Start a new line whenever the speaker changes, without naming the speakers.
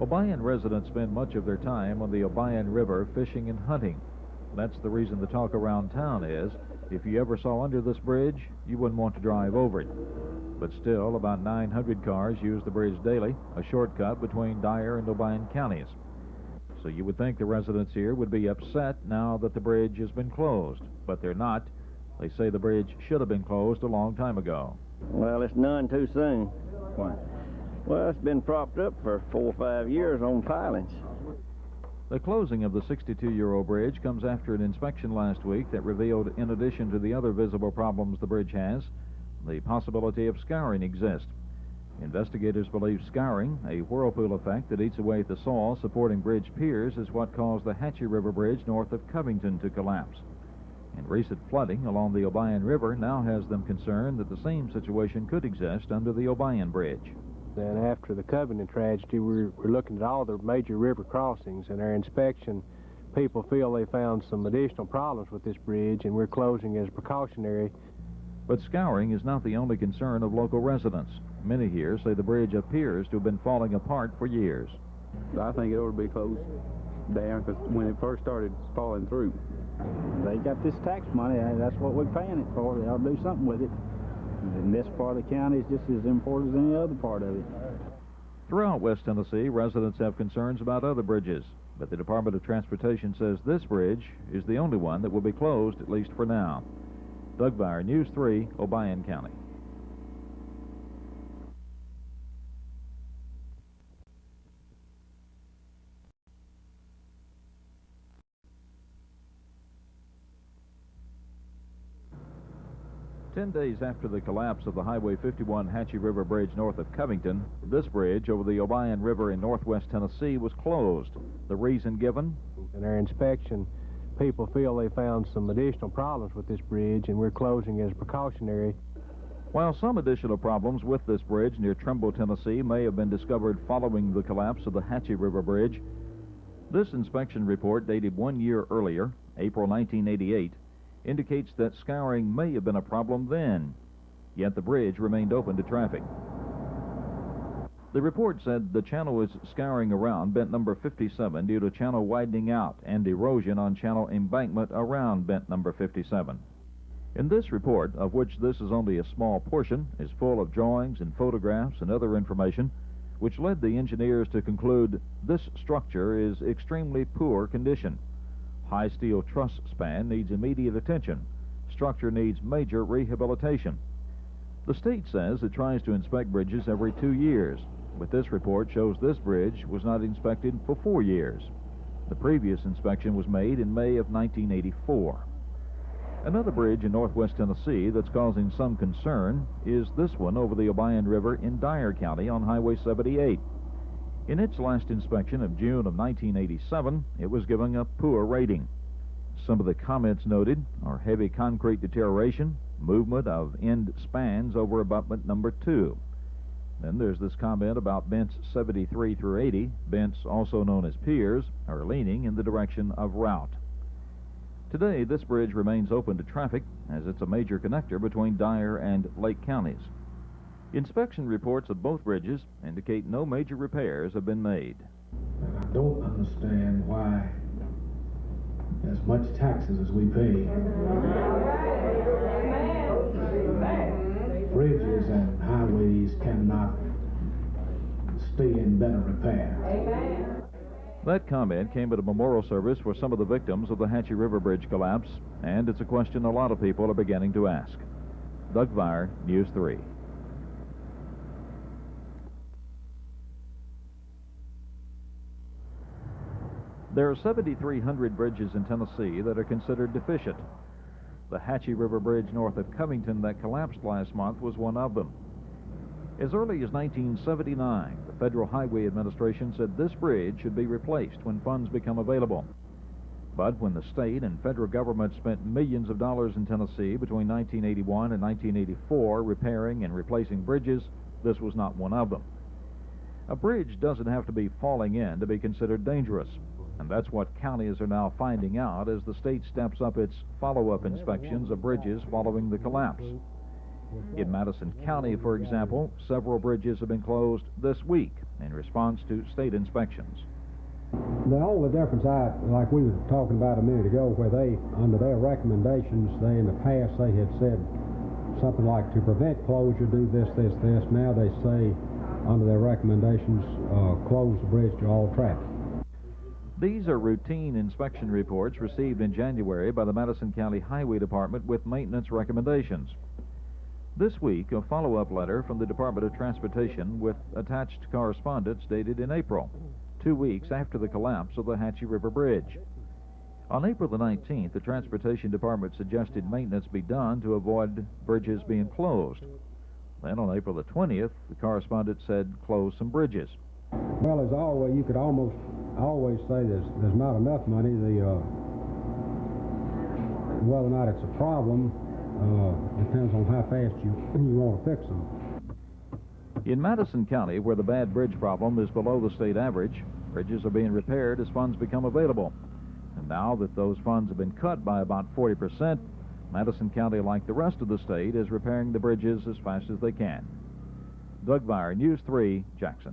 Obion residents spend much of their time on the Obion River fishing and hunting. That's the reason the talk around town is, if you ever saw under this bridge, you wouldn't want to drive over it. But still, about 900 cars use the bridge daily, a shortcut between Dyer and Obion counties. So you would think the residents here would be upset now that the bridge has been closed, but they're not. They say the bridge should have been closed a long time ago.
Well, it's none too soon.
Why?
Well, it's been propped up for 4 or 5 years on pilings.
The closing of the 62-year-old bridge comes after an inspection last week that revealed, in addition to the other visible problems the bridge has, the possibility of scouring exists. Investigators believe scouring, a whirlpool effect that eats away at the soil supporting bridge piers, is what caused the Hatchie River Bridge north of Covington to collapse. And recent flooding along the Obion River now has them concerned that the same situation could exist under the Obion Bridge.
And after the Covington tragedy, we're looking at all the major river crossings. In our inspection, people feel they found some additional problems with this bridge, and we're closing as precautionary.
But scouring is not the only concern of local residents. Many here say the bridge appears to have been falling apart for years.
I think it ought to be closed down, because when it first started falling through.
They got this tax money, that's what we're paying it for. They ought to do something with it. And this part of the county is just as important as any other part of it.
Throughout West Tennessee, residents have concerns about other bridges, but the Department of Transportation says this bridge is the only one that will be closed, at least for now. Doug Viar, News 3, Obion County. Ten days after the collapse of the Highway 51 Hatchie River Bridge north of Covington, this bridge over the Obion River in northwest Tennessee was closed. The reason given?
In our inspection, people feel they found some additional problems with this bridge, and we're closing as precautionary.
While some additional problems with this bridge near Trimble, Tennessee may have been discovered following the collapse of the Hatchie River Bridge, this inspection report, dated 1 year earlier, April 1988, indicates that scouring may have been a problem then, yet the bridge remained open to traffic. The report said the channel was scouring around bent number 57 due to channel widening out and erosion on channel embankment around bent number 57. In this report, of which this is only a small portion, is full of drawings and photographs and other information, which led the engineers to conclude this structure is extremely poor condition. High steel truss span needs immediate attention. Structure needs major rehabilitation. The state says it tries to inspect bridges every 2 years, but this report shows this bridge was not inspected for 4 years. The previous inspection was made in May of 1984. Another bridge in northwest Tennessee that's causing some concern is this one over the Obion River in Dyer County on Highway 78. In its last inspection of June of 1987, it was giving a poor rating. Some of the comments noted are heavy concrete deterioration, movement of end spans over abutment number 2. Then there's this comment about bents 73 through 80, bents also known as piers, are leaning in the direction of route. Today, this bridge remains open to traffic as it's a major connector between Dyer and Lake counties. Inspection reports of both bridges indicate no major repairs have been made.
And I don't understand why as much taxes as we pay, bridges and highways cannot stay in better repair.
That comment came at a memorial service for some of the victims of the Hatchie River Bridge collapse, and it's a question a lot of people are beginning to ask. Doug Viar, News 3. There are 7,300 bridges in Tennessee that are considered deficient. The Hatchie River Bridge north of Covington that collapsed last month was one of them. As early as 1979, the Federal Highway Administration said this bridge should be replaced when funds become available. But when the state and federal government spent millions of dollars in Tennessee between 1981 and 1984 repairing and replacing bridges, this was not one of them. A bridge doesn't have to be falling in to be considered dangerous. And that's what counties are now finding out as the state steps up its follow-up inspections of bridges following the collapse. In Madison County, for example, several bridges have been closed this week in response to state inspections.
The only difference, like we were talking about a minute ago, where they, under their recommendations, they in the past they had said something like to prevent closure, do this, this, this. Now they say, under their recommendations, close the bridge to all traffic.
These are routine inspection reports received in January by the Madison County Highway Department with maintenance recommendations. This week, a follow-up letter from the Department of Transportation with attached correspondence dated in April, 2 weeks after the collapse of the Hatchie River Bridge. On April the 19th, the Transportation Department suggested maintenance be done to avoid bridges being closed. Then on April the 20th, the correspondent said close some bridges.
Well, as always, you could almost always say there's not enough money. Whether or not it's a problem depends on how fast you want to fix them.
In Madison County, where the bad bridge problem is below the state average, bridges are being repaired as funds become available. And now that those funds have been cut by about 40%, Madison County, like the rest of the state, is repairing the bridges as fast as they can. Doug Viar, News 3, Jackson.